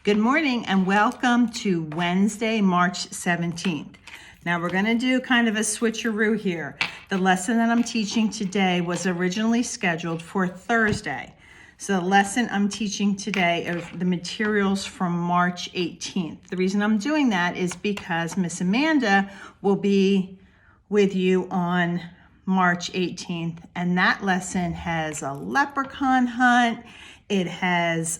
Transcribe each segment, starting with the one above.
Good morning and welcome to Wednesday, March 17th. Now we're going to do kind of a switcheroo here. The lesson that I'm teaching today was originally scheduled for Thursday. So the lesson I'm teaching today are the materials from March 18th. The reason I'm doing that is because Miss Amanda will be with you on March 18th, and that lesson has a leprechaun hunt. It has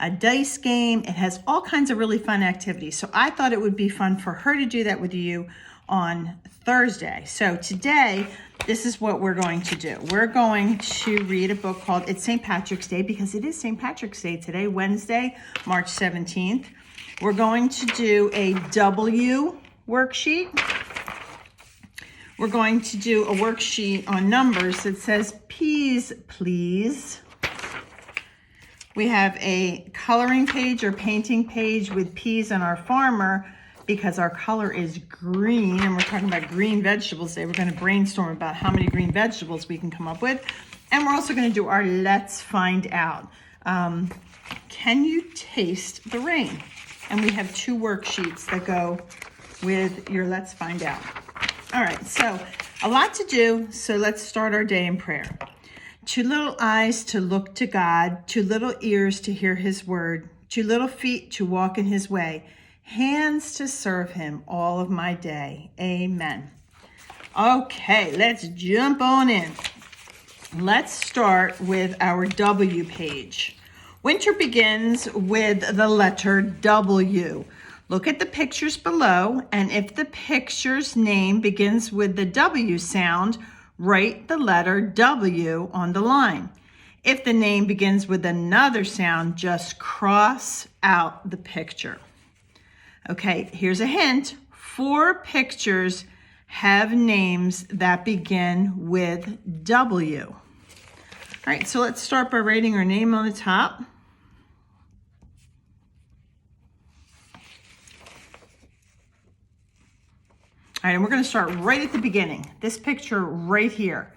a dice game. It has all kinds of really fun activities. So I thought it would be fun for her to do that with you on Thursday. So today, this is what we're going to do. We're going to read a book called It's St. Patrick's Day, because it is St. Patrick's Day today, Wednesday, March 17th. We're going to do a W worksheet. We're going to do a worksheet on numbers that says peas, please. We have a coloring page or painting page with peas and our farmer, because our color is green and we're talking about green vegetables today. We're going to brainstorm about how many green vegetables we can come up with. And we're also going to do our Let's Find Out. Can you taste the rain? And we have two worksheets that go with your Let's Find Out. All right, so a lot to do. So let's start our day in prayer. 2 little eyes to look to God, 2 little ears to hear his word, 2 little feet to walk in his way, hands to serve him all of my day. Amen. Okay, let's jump on in. Let's start with our W page. Winter begins with the letter W. Look at the pictures below, and if the picture's name begins with the W sound, write the letter W on the line. If the name begins with another sound, just cross out the picture. Okay, here's a hint. 4 pictures have names that begin with W. All right, so let's start by writing our name on the top. All right, and we're going to start right at the beginning. This picture right here.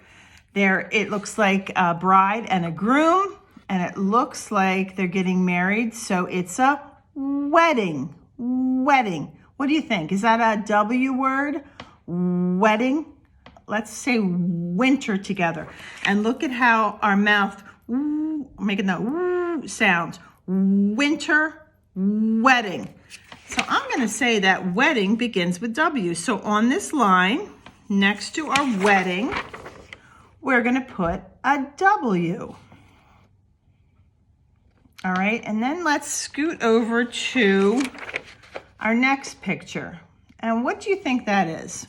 There, it looks like a bride and a groom, and it looks like they're getting married. So it's a wedding. Wedding. What do you think? Is that a W word? Wedding? Let's say winter together. And look at how our mouth, making that sound. Winter, wedding. So I'm going to say that wedding begins with W. So on this line, next to our wedding, we're going to put a W. All right, and then let's scoot over to our next picture. And what do you think that is?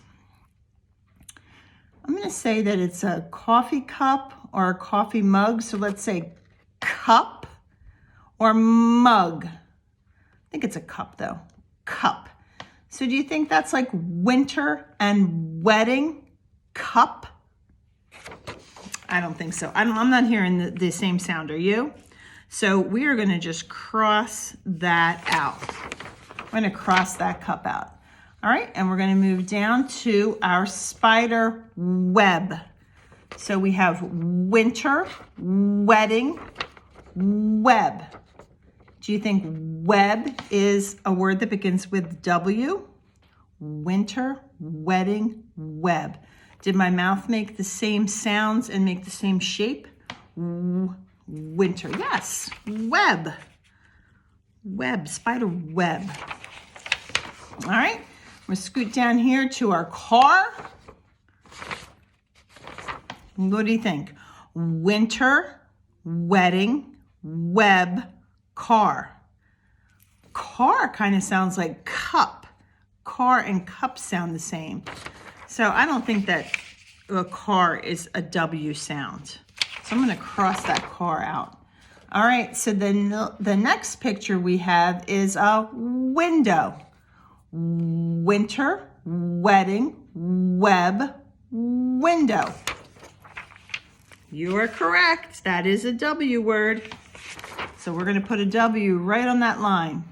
I'm going to say that it's a coffee cup or a coffee mug. So let's say cup or mug. I think it's a cup though. Cup. So do you think that's like winter and wedding? Cup? I don't think so. I'm not hearing the same sound. Are you? So we are going to just cross that out. We're going to cross that cup out. All right, and we're going to move down to our spider web. So we have winter, wedding, web. Do you think web is a word that begins with W? Winter, wedding, web. Did my mouth make the same sounds and make the same shape? Winter, yes. Web. Web, spider web. All right, we'll scoot down here to our car. What do you think? Winter, wedding, web, car. Car kind of sounds like cup. Car and cup sound the same. So I don't think that a car is a W sound. So I'm going to cross that car out. All right, so then the next picture we have is a window. Winter, wedding, web, window. You are correct. That is a W word. So we're going to put a W right on that line.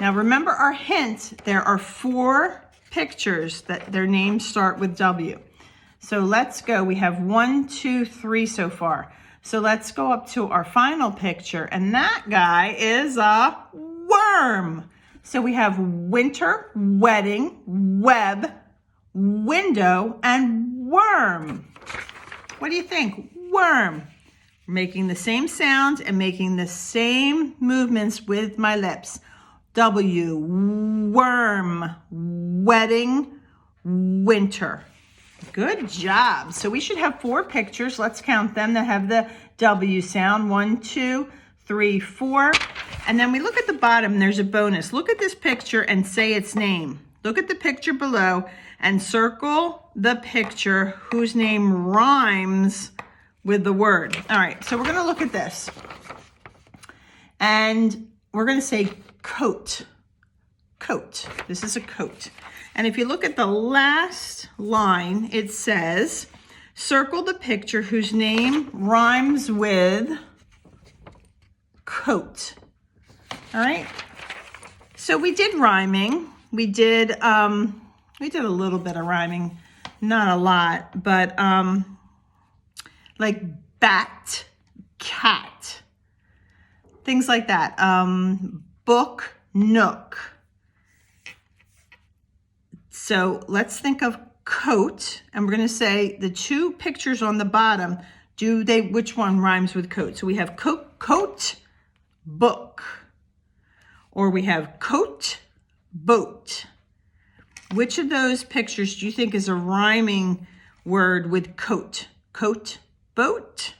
Now remember our hint, there are 4 pictures that their names start with W. So let's go. We have 1, 2, 3 so far. So let's go up to our final picture, and that guy is a worm. So we have winter, wedding, web, window, and worm. What do you think? Worm. Making the same sound and making the same movements with my lips. W, worm, wedding, winter. Good job. So we should have 4 pictures. Let's count them that have the W sound. 1, 2, 3, 4. And then we look at the bottom. There's a bonus. Look at this picture and say its name. Look at the picture below and circle the picture whose name rhymes with the word. All right, so we're going to look at this. And we're going to say coat. Coat. This is a coat. And if you look at the last line, it says, circle the picture whose name rhymes with coat. All right. So we did rhyming. We did a little bit of rhyming, not a lot, but like bat, cat, things like that. Book, nook. So let's think of coat, and we're going to say the 2 pictures on the bottom, which one rhymes with coat? So we have coat, book, or we have coat, boat. Which of those pictures do you think is a rhyming word with coat? Coat, boat,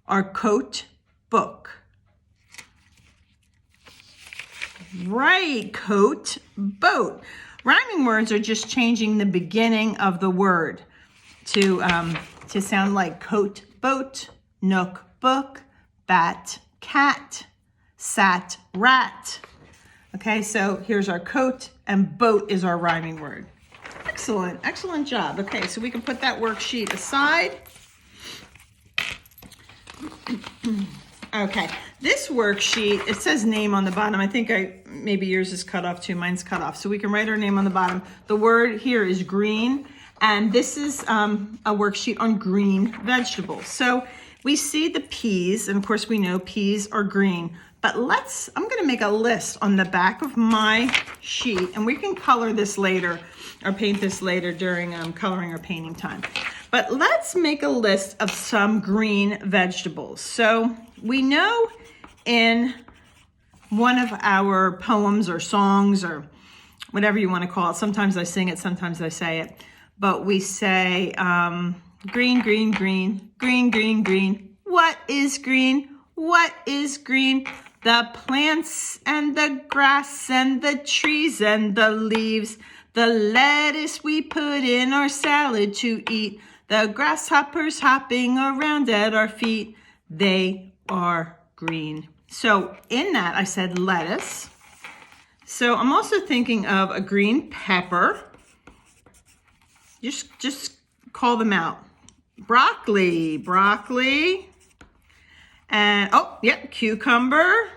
or coat, book? Right, coat, boat. Rhyming words are just changing the beginning of the word to sound like coat, boat, nook, book, bat, cat, sat, rat. Okay, so here's our coat, and boat is our rhyming word. Excellent, excellent job. Okay, so we can put that worksheet aside. Okay, this worksheet, it says name on the bottom. I think maybe yours is cut off too. Mine's cut off. So we can write our name on the bottom. The word here is green, and this is a worksheet on green vegetables. So we see the peas, and of course we know peas are green. But I'm going to make a list on the back of my sheet, and we can color this later or paint this later during coloring or painting time. But let's make a list of some green vegetables. So we know in one of our poems or songs or whatever you want to call it, sometimes I sing it, sometimes I say it, but we say green, green, green, green, green, green. What is green? What is green? The plants and the grass and the trees and the leaves, the lettuce we put in our salad to eat, the grasshoppers hopping around at our feet, they are green. So in that I said lettuce. So I'm also thinking of a green pepper. Just call them out. Broccoli, broccoli. And, cucumber.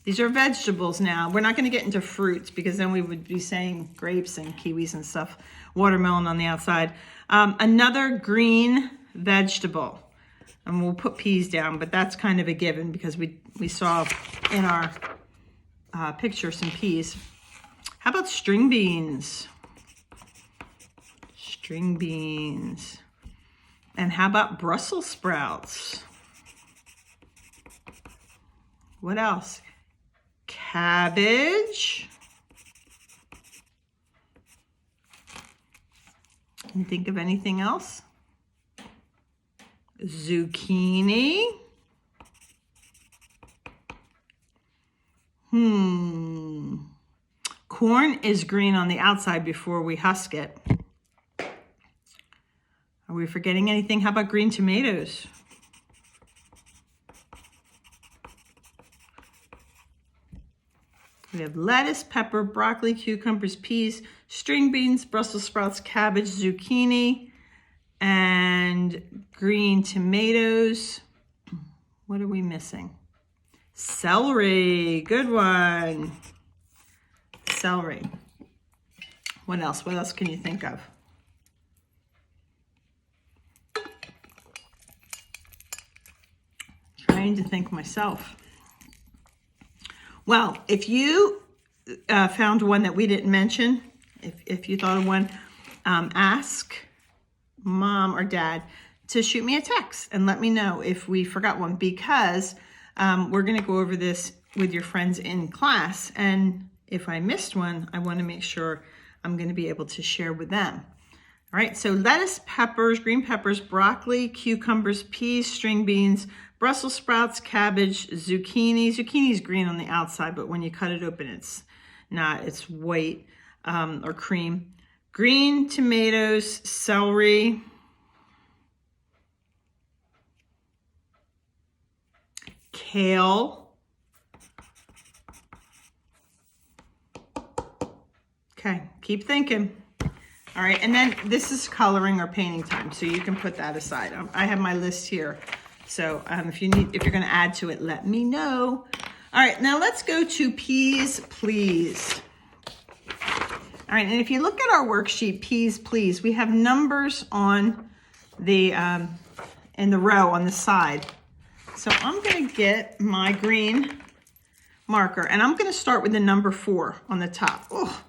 These are vegetables now. We're not going to get into fruits because then we would be saying grapes and kiwis and stuff. Watermelon on the outside. Another green vegetable. And we'll put peas down, but that's kind of a given because we saw in our picture some peas. How about string beans? String beans. And how about Brussels sprouts? What else? Cabbage. Can you think of anything else? Zucchini. Corn is green on the outside before we husk it. Are we forgetting anything? How about green tomatoes? We have lettuce, pepper, broccoli, cucumbers, peas, string beans, Brussels sprouts, cabbage, zucchini, and green tomatoes. What are we missing? Celery. Good one. Celery. What else? What else can you think of? trying to think myself. Well, if you found one that we didn't mention, if you thought of one, ask mom or dad to shoot me a text and let me know if we forgot one, because we're going to go over this with your friends in class. And if I missed one, I want to make sure I'm going to be able to share with them. All right, so lettuce, peppers, green peppers, broccoli, cucumbers, peas, string beans, Brussels sprouts, cabbage, zucchini. Zucchini is green on the outside, but when you cut it open, it's not. It's white or cream. Green tomatoes, celery, kale. Okay, keep thinking. All right, and then this is coloring or painting time, so you can put that aside. I have my list here, so if you're going to add to it, let me know. All right, now let's go to peas, please. All right, and if you look at our worksheet, peas, please, we have numbers on the in the row on the side. So I'm going to get my green marker, and I'm going to start with the number 4 on the top. Oh,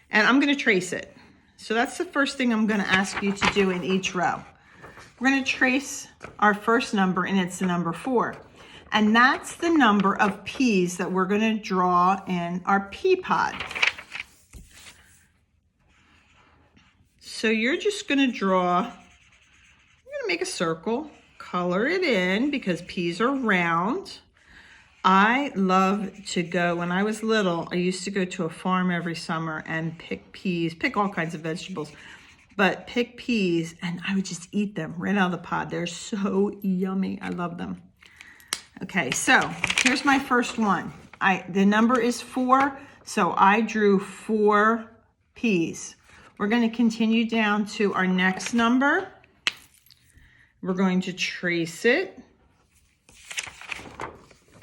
and I'm going to trace it. So that's the first thing I'm going to ask you to do in each row. We're going to trace our first number, and it's the number 4. And that's the number of peas that we're going to draw in our pea pod. So you're just going to draw, you're going to make a circle, color it in because peas are round. I love to go, when I was little, I used to go to a farm every summer and pick peas, pick all kinds of vegetables, but pick peas, and I would just eat them right out of the pod. They're so yummy. I love them. Okay, so here's my first one. The number is 4, so I drew 4 peas. We're going to continue down to our next number. We're going to trace it.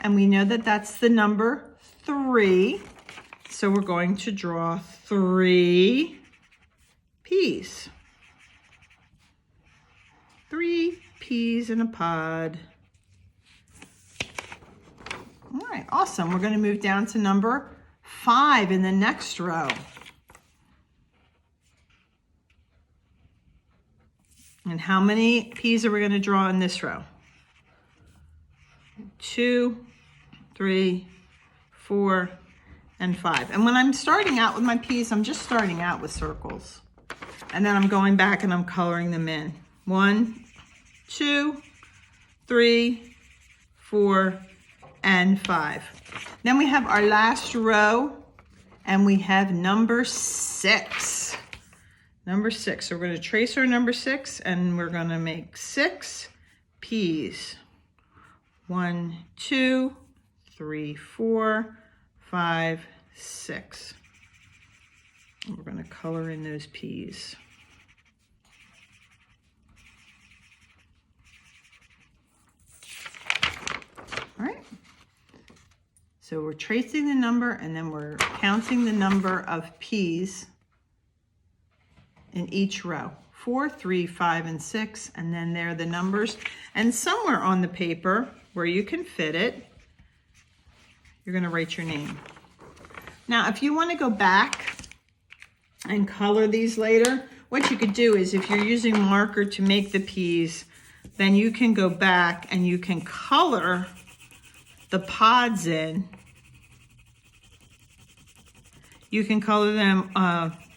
And we know that that's the number 3. So we're going to draw 3 peas. 3 peas in a pod. All right, awesome. We're going to move down to number 5 in the next row. And how many peas are we going to draw in this row? 2, 3, 4, and 5. And when I'm starting out with my peas, I'm just starting out with circles. And then I'm going back and I'm coloring them in. 1, 2, 3, 4, and 5. Then we have our last row, and we have number 6. Number 6. So we're going to trace our number 6, and we're going to make 6 peas. 1, 2, 3, 4, 5, 6. And we're going to color in those peas. All right. So we're tracing the number, and then we're counting the number of peas in each row. 4, 3, 5, and 6, and then there are the numbers. And somewhere on the paper where you can fit it, you're going to write your name. Now, if you want to go back and color these later, what you could do is, if you're using marker to make the peas, then you can go back and you can color the pods in. You can color them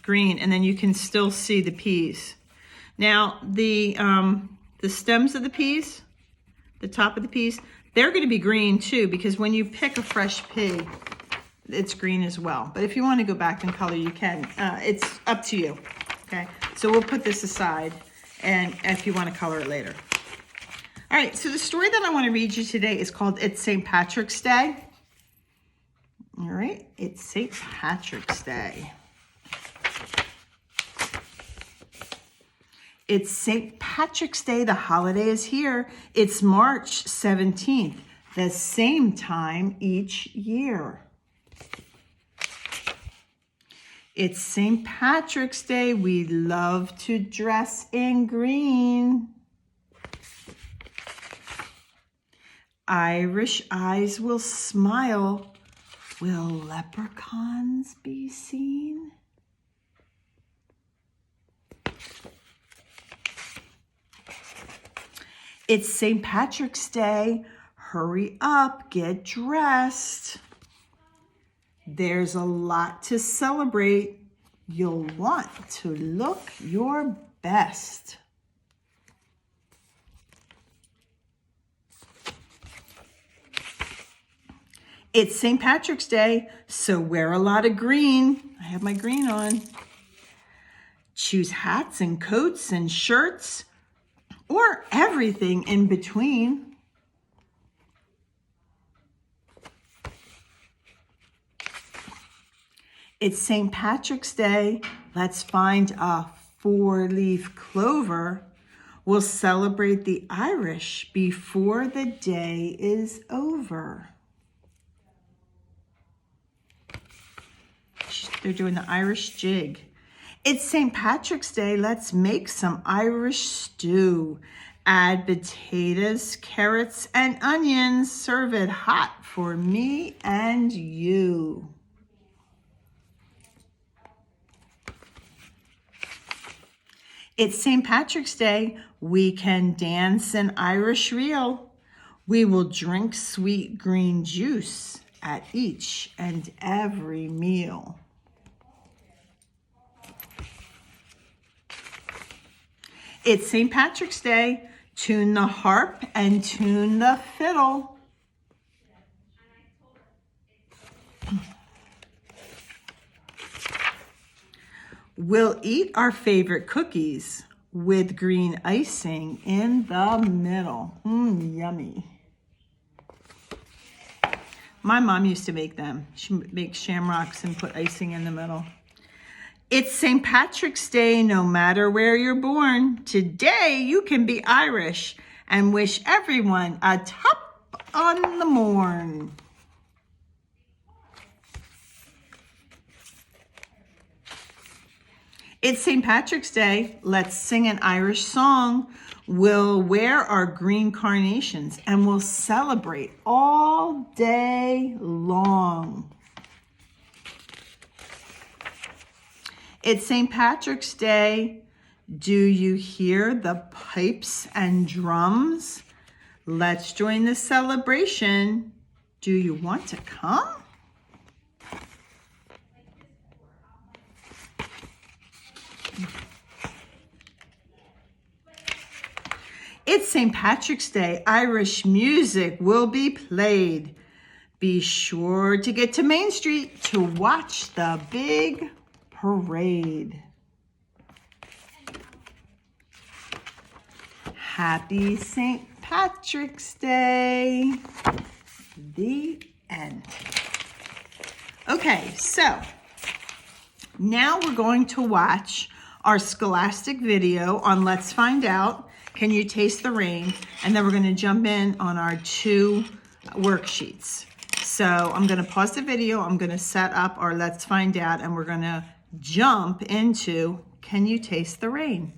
green, and then you can still see the peas. Now, the stems of the peas, the top of the peas, they're going to be green too, because when you pick a fresh pea, it's green as well. But if you want to go back and color, you can. It's up to you. Okay, so we'll put this aside, and if you want to color it later. All right, so the story that I want to read you today is called It's St. Patrick's Day. All right, it's St. Patrick's Day. It's St. Patrick's Day. The holiday is here. It's March 17th, the same time each year. It's St. Patrick's Day. We love to dress in green. Irish eyes will smile. Will leprechauns be seen? It's St. Patrick's Day. Hurry up, get dressed. There's a lot to celebrate. You'll want to look your best. It's St. Patrick's Day, so wear a lot of green. I have my green on. Choose hats and coats and shirts, or everything in between. It's St. Patrick's Day. Let's find a 4-leaf clover. We'll celebrate the Irish before the day is over. They're doing the Irish jig. It's St. Patrick's Day. Let's make some Irish stew. Add potatoes, carrots, and onions. Serve it hot for me and you. It's St. Patrick's Day. We can dance an Irish reel. We will drink sweet green juice at each and every meal. It's St. Patrick's Day. Tune the harp and tune the fiddle. We'll eat our favorite cookies with green icing in the middle. Yummy. My mom used to make them. She makes shamrocks and put icing in the middle. It's St. Patrick's Day, no matter where you're born. Today you can be Irish and wish everyone a top on the morn. It's St. Patrick's Day. Let's sing an Irish song. We'll wear our green carnations and we'll celebrate all day long. It's St. Patrick's Day. Do you hear the pipes and drums? Let's join the celebration. Do you want to come? It's St. Patrick's Day. Irish music will be played. Be sure to get to Main Street to watch the big parade. Happy St. Patrick's Day. The end. Okay, so now we're going to watch our scholastic video on Let's Find Out, Can You Taste the Rain? And then we're going to jump in on our 2 worksheets. So I'm going to pause the video. I'm going to set up our Let's Find Out, and we're going to jump into Can You Taste the Rain?